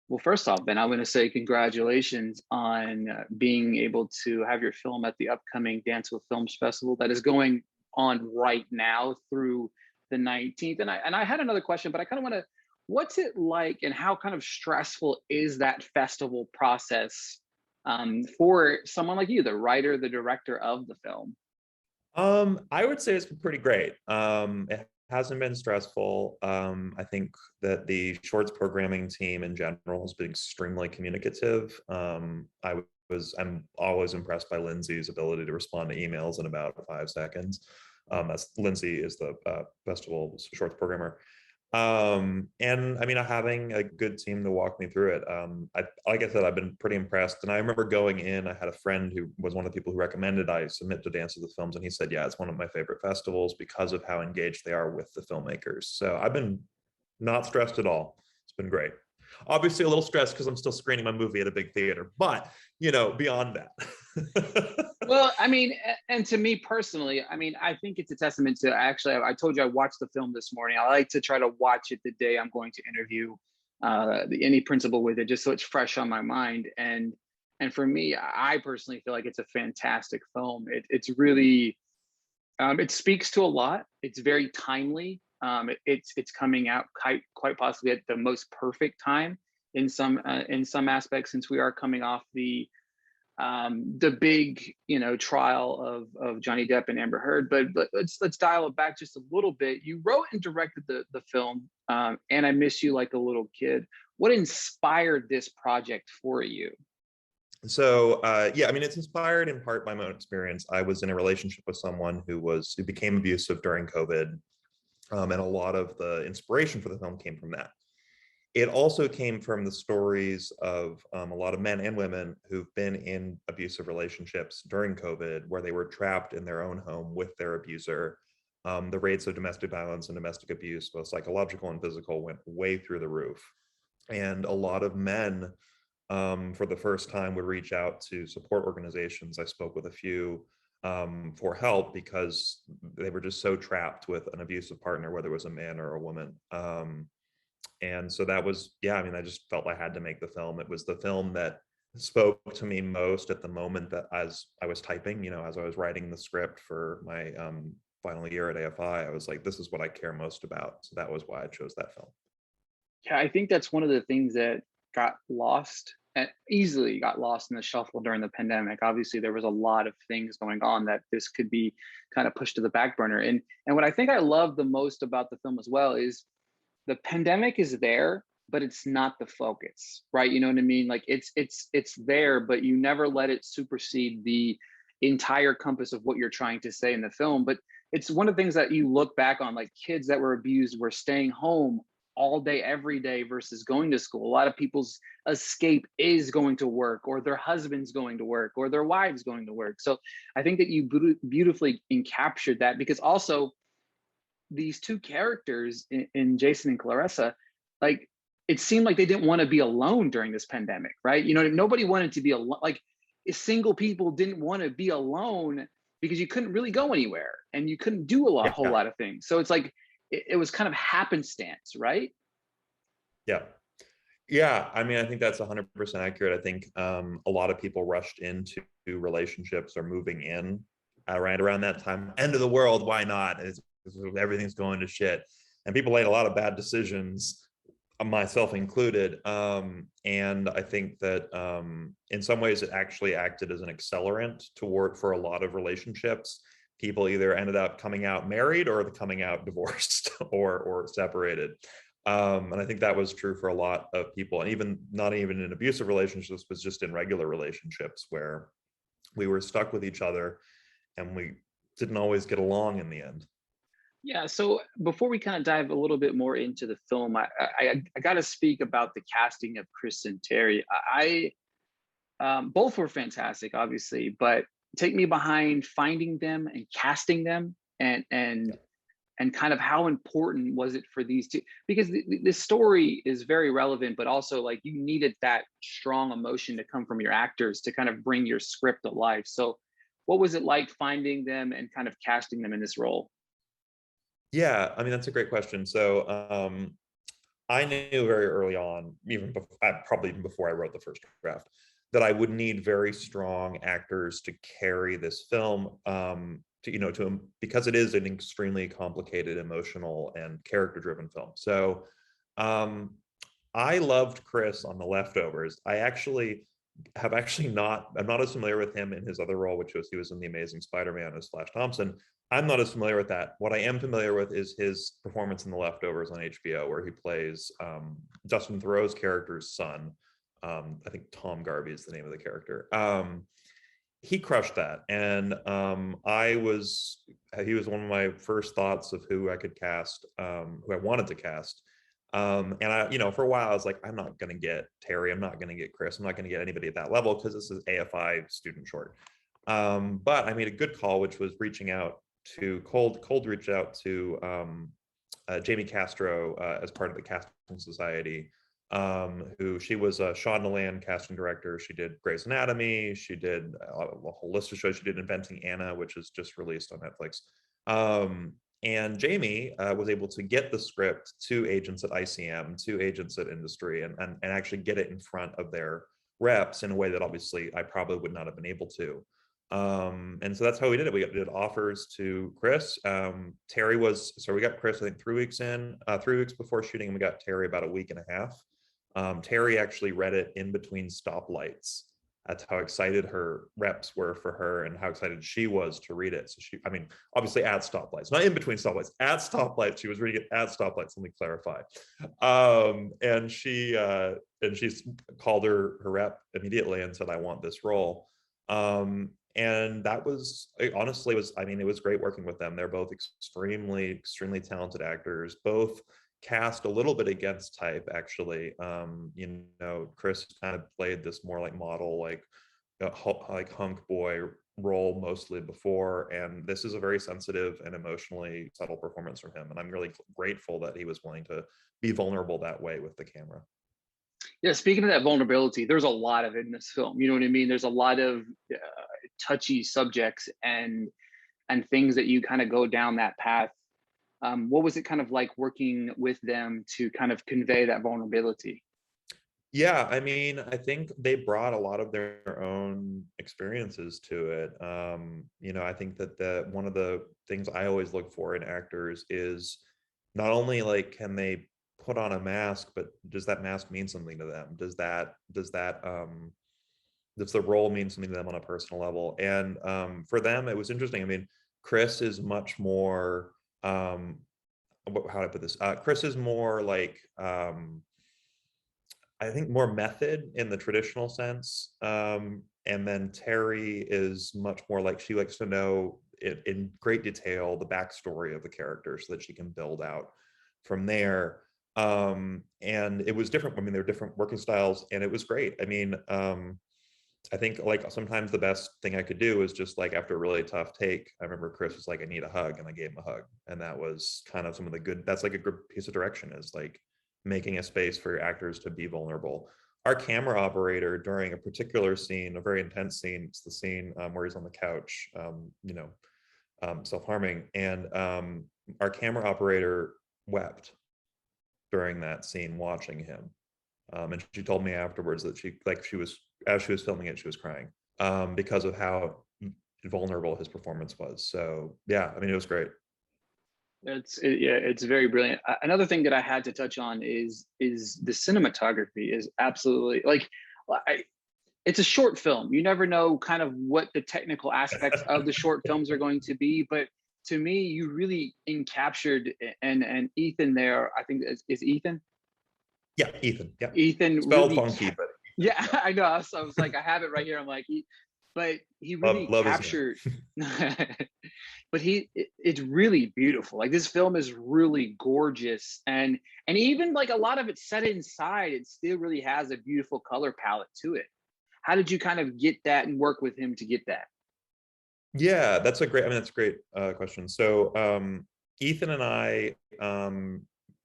Well, first off, Ben, I want to say congratulations on being able to have your film at the upcoming Dance with Films Festival that is going on right now through the 19th. And I had another question, but I kind of want to, what's it like and how kind of stressful is that festival process for someone like you, the writer, the director of the film? I would say it's been pretty great. It hasn't been stressful. I think that the shorts programming team in general has been extremely communicative. I'm always impressed by Lindsay's ability to respond to emails in about 5 seconds. That's Lindsay is the festival shorts programmer. And I mean, having a good team to walk me through it. Like I said, I've been pretty impressed. And I remember going in, I had a friend who was one of the people who recommended I submit to Dance with the Films. And he said, yeah, it's one of my favorite festivals because of how engaged they are with the filmmakers. So I've been not stressed at all. It's been great. Obviously a little stressed because I'm still screening my movie at a big theater, but beyond that. Well, I mean, and to me personally, I mean, I think it's a testament to actually, I told you I watched the film this morning. I like to try to watch it the day I'm going to interview any principal with it, just so it's fresh on my mind. And for me, I personally feel like it's a fantastic film. It's really, it speaks to a lot. It's very timely. It's coming out quite possibly at the most perfect time in some aspects, since we are coming off the big trial of Johnny Depp and Amber Heard. But let's dial it back just a little bit. You wrote and directed the film, and I Miss You Like a Little Kid. What inspired this project for you? So yeah, I mean, it's inspired in part by my own experience. I was in a relationship with someone who became abusive during COVID, and a lot of the inspiration for the film came from that. It also came from the stories of a lot of men and women who've been in abusive relationships during COVID, where they were trapped in their own home with their abuser. The rates of domestic violence and domestic abuse, both psychological and physical, went way through the roof. And a lot of men, for the first time, would reach out to support organizations. I spoke with a few for help because they were just so trapped with an abusive partner, whether it was a man or a woman. And so that was, yeah, I mean, I just felt I had to make the film. It was the film that spoke to me most at the moment, that as I was typing, as I was writing the script for my final year at AFI, I was like, this is what I care most about. So that was why I chose that film. Yeah, I think that's one of the things that got lost and easily got lost in the shuffle during the pandemic. Obviously, there was a lot of things going on that this could be kind of pushed to the back burner. And what I think I love the most about the film as well is the pandemic is there, but it's not the focus, right? You know what I mean? Like it's there, but you never let it supersede the entire compass of what you're trying to say in the film. But it's one of the things that you look back on, like kids that were abused were staying home all day, every day versus going to school. A lot of people's escape is going to work, or their husband's going to work, or their wives going to work. So I think that you beautifully encaptured that, because also these two characters in Jason and Clarissa, like it seemed like they didn't want to be alone during this pandemic, right? Nobody wanted to be alone. Like single people didn't want to be alone because you couldn't really go anywhere and you couldn't do whole Yeah. lot of things. So it's like it was kind of happenstance, right? Yeah. Yeah, I mean, I think that's 100% accurate. I think a lot of people rushed into relationships or moving in right around that time. End of the world, why not? Everything's going to shit. And people made a lot of bad decisions, myself included. And I think that in some ways it actually acted as an accelerant for a lot of relationships. People either ended up coming out married or coming out divorced or separated. And I think that was true for a lot of people, and even not even in abusive relationships, but just in regular relationships where we were stuck with each other and we didn't always get along in the end. Yeah. So before we kind of dive a little bit more into the film, I got to speak about the casting of Chris and Terry. Both were fantastic, obviously, but take me behind finding them and casting them, and kind of how important was it for these two? Because the story is very relevant, but also like you needed that strong emotion to come from your actors to kind of bring your script to life. So what was it like finding them and kind of casting them in this role? Yeah, I mean, that's a great question. So I knew very early on, even before, probably even before I wrote the first draft, that I would need very strong actors to carry this film. Because it is an extremely complicated, emotional, and character-driven film. So, um, I loved Chris on The Leftovers. I'm not as familiar with him in his other role, which was he was in The Amazing Spider-Man as Flash Thompson. I'm not as familiar with that. What I am familiar with is his performance in The Leftovers on HBO, where he plays Justin Theroux's character's son. I think Tom Garvey is the name of the character. He crushed that, and he was one of my first thoughts of who I could cast, who I wanted to cast. And for a while I was like, I'm not going to get Terry, I'm not going to get Chris, I'm not going to get anybody at that level because this is AFI student short. But I made a good call, which was reaching out to cold reached out to Jamie Castro as part of the casting society, who she was a Sean Nolan casting director. She did Grey's Anatomy. She did a whole list of shows. She did Inventing Anna, which is just released on Netflix. And Jamie was able to get the script to agents at ICM, to agents at industry, and actually get it in front of their reps in a way that obviously I probably would not have been able to. And so that's how we did it. We did offers to Chris. We got Chris, I think 3 weeks in, 3 weeks before shooting, and we got Terry about a week and a half. Terry actually read it in between stoplights. That's how excited her reps were for her and how excited she was to read it. So obviously at stoplights, not in between stoplights, at stoplights. She was reading it at stoplights, let me clarify. And she's called her rep immediately and said, I want this role. And that was, honestly, it was great working with them. They're both extremely talented actors, both cast a little bit against type, actually. Chris kind of played this more like model, like hunk boy role mostly before, and this is a very sensitive and emotionally subtle performance from him, and I'm really grateful that he was willing to be vulnerable that way with the camera. Yeah, speaking of that vulnerability, there's a lot of it in this film. You know what I mean? There's a lot of touchy subjects and things that you kind of go down that path. What was it kind of like working with them to kind of convey that vulnerability? Yeah, I think they brought a lot of their own experiences to it. I think that one of the things I always look for in actors is not only like can they put on a mask, but does that mask mean something to them? Does the role mean something to them on a personal level? And for them, it was interesting. Chris is much more how do I put this? Chris is more like I think more method in the traditional sense. And then Terry is much more like she likes to know in great detail the backstory of the character so that she can build out from there. And it was different. There were different working styles, and it was great. I think like sometimes the best thing I could do is just like after a really tough take, I remember Chris was like, I need a hug, and I gave him a hug. And that was kind of some of the good, that's like a good piece of direction, is like making a space for your actors to be vulnerable. Our camera operator during a particular scene, a very intense scene, it's the scene where he's on the couch, self-harming. And our camera operator wept during that scene watching him. And she told me afterwards that as she was filming it, she was crying because of how vulnerable his performance was. So yeah, it was great. It's very brilliant. Another thing that I had to touch on is the cinematography is absolutely like, it's a short film. You never know kind of what the technical aspects of the short films are going to be, but to me, you really encaptured, and Ethan there, I think is Ethan. Yeah, Ethan. Yeah, Ethan spelled really, funky, but yeah, I know. So I was like, I have it right here. I'm like, but he really love captured. But it's really beautiful. Like this film is really gorgeous, and even like a lot of it set inside, it still really has a beautiful color palette to it. How did you kind of get that and work with him to get that? Yeah, that's a great question. So Ethan and I,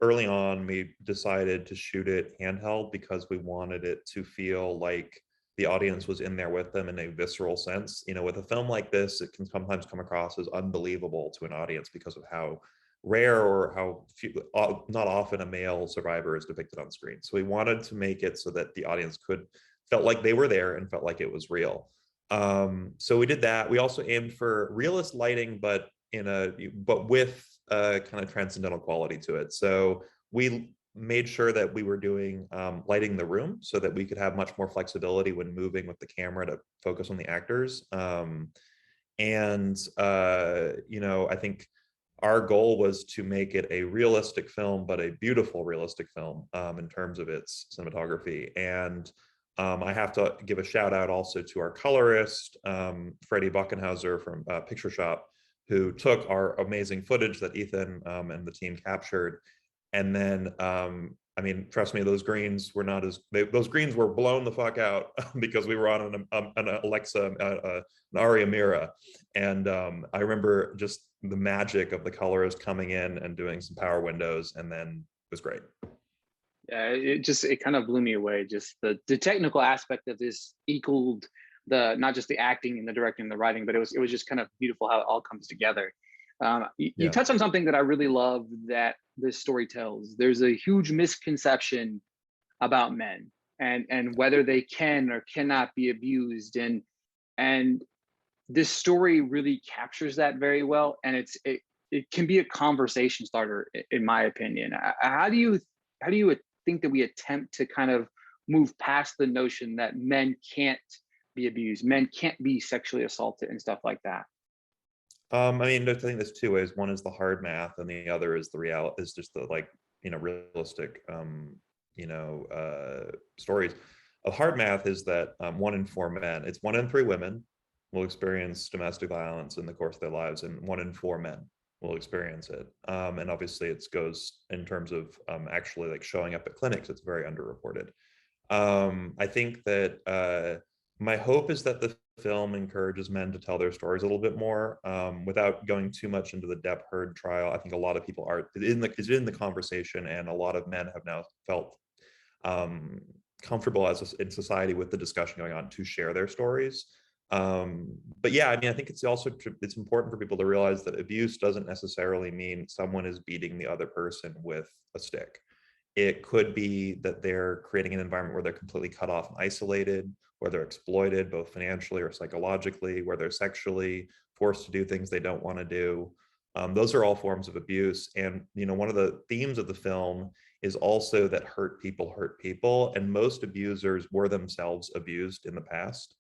early on, we decided to shoot it handheld because we wanted it to feel like the audience was in there with them in a visceral sense. With a film like this, it can sometimes come across as unbelievable to an audience because of how rare or how few, not often a male survivor is depicted on screen. So we wanted to make it so that the audience felt like they were there and felt like it was real. So we did that. We also aimed for realist lighting, but with a kind of transcendental quality to it. So we made sure that we were doing lighting the room so that we could have much more flexibility when moving with the camera to focus on the actors. I think our goal was to make it a realistic film, but a beautiful realistic film in terms of its cinematography. And I have to give a shout out also to our colorist, Freddie Buckenhauser from Picture Shop, who took our amazing footage that Ethan and the team captured. And then, I mean, trust me, those greens were not those greens were blown the fuck out because we were on an Alexa, an Aria Mira. And I remember just the magic of the colorist coming in and doing some power windows, and then it was great. Yeah, it kind of blew me away. Just the technical aspect of this equaled the not just the acting and the directing and the writing, but it was just kind of beautiful how it all comes together. You touched on something that I really love that this story tells. There's a huge misconception about men and whether they can or cannot be abused, and this story really captures that very well, and it can be a conversation starter in my opinion. How do you think that we attempt to kind of move past the notion that men can't be abused, men can't be sexually assaulted and stuff like that? I mean, I think there's two ways. One is the hard math, and the other is the reality, is just the realistic, stories. A hard math is that 1 in 4 men, it's 1 in 3 women will experience domestic violence in the course of their lives, and 1 in 4 men will experience it. And obviously, it goes in terms of actually like showing up at clinics. It's very underreported. I think that my hope is that the film encourages men to tell their stories a little bit more without going too much into the Depp Heard trial. I think a lot of people are in the conversation, and a lot of men have now felt comfortable in society with the discussion going on to share their stories. But yeah, I mean, I think it's important for people to realize that abuse doesn't necessarily mean someone is beating the other person with a stick. It could be that they're creating an environment where they're completely cut off and isolated, where they're exploited both financially or psychologically, where they're sexually forced to do things they don't want to do. Those are all forms of abuse. And one of the themes of the film is also that hurt people, and most abusers were themselves abused in the past.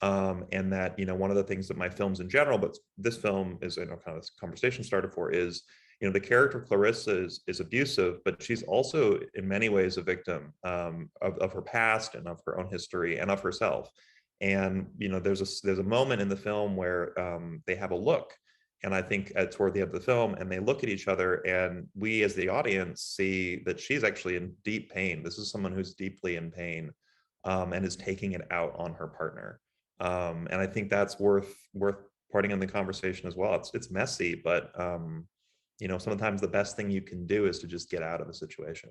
And that one of the things that my films in general, but this film is kind of this conversation starter for, is the character Clarissa is abusive, but she's also in many ways a victim of her past and of her own history and of herself. And there's a moment in the film where they have a look, and I think toward the end of the film, and they look at each other, and we as the audience see that she's actually in deep pain. This is someone who's deeply in pain and is taking it out on her partner. And I think that's worth parting in the conversation as well. It's messy, but sometimes the best thing you can do is to just get out of the situation.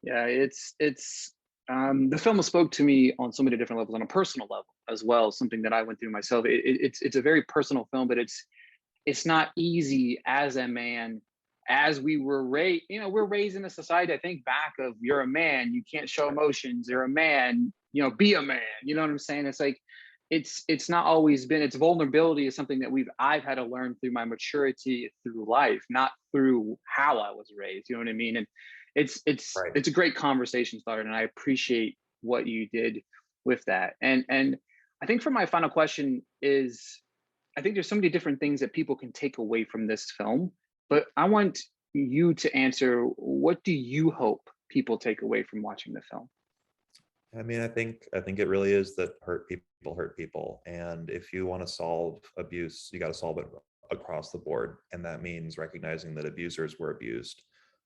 Yeah, it's the film spoke to me on so many different levels, on a personal level as well, something that I went through myself. It's a very personal film, but it's not easy as a man, as we were raised. We're raised in a society, I think, back of you're a man, you can't show emotions, you're a man, be a man. You know what I'm saying? It's like it's not always been. It's vulnerability is something that I've had to learn through my maturity through life, not through how I was raised. You know what I mean? And Right. it's a great conversation starter, and I appreciate what you did with that. And I think for my final question is, I think there's so many different things that people can take away from this film, but I want you to answer, what do you hope people take away from watching the film? I mean, I think it really is that hurt people, and if you want to solve abuse, you got to solve it across the board, and that means recognizing that abusers were abused.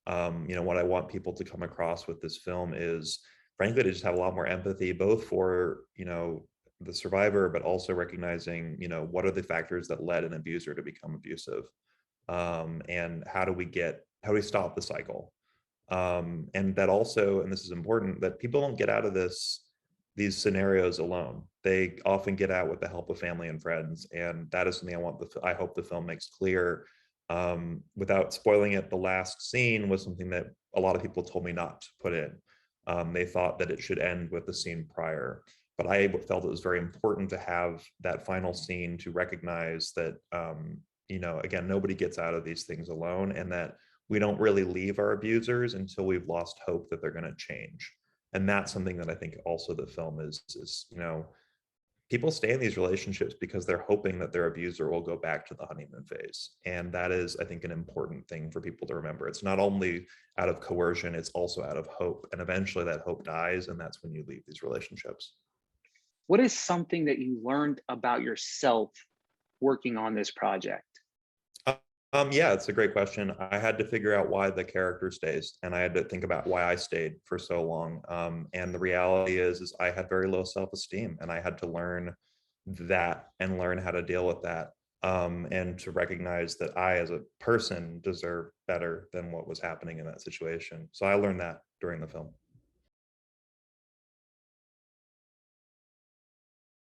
What I want people to come across with this film is, frankly, to just have a lot more empathy, both for the survivor, but also recognizing what are the factors that led an abuser to become abusive, and how do we stop the cycle. And that also, and this is important, that people don't get out of these scenarios alone. They often get out with the help of family and friends, and that is something I hope the film makes clear. Without spoiling it, the last scene was something that a lot of people told me not to put in. They thought that it should end with the scene prior, but I felt it was very important to have that final scene to recognize that, again, nobody gets out of these things alone, and that we don't really leave our abusers until we've lost hope that they're going to change. And that's something that I think also the film is people stay in these relationships because they're hoping that their abuser will go back to the honeymoon phase. And that is, I think, an important thing for people to remember. It's not only out of coercion, it's also out of hope. And eventually that hope dies, and that's when you leave these relationships. What is something that you learned about yourself working on this project? Yeah, it's a great question. I had to figure out why the character stays, and I had to think about why I stayed for so long. And the reality is I had very low self-esteem, and I had to learn that and learn how to deal with that, and to recognize that I, as a person, deserve better than what was happening in that situation. So I learned that during the film.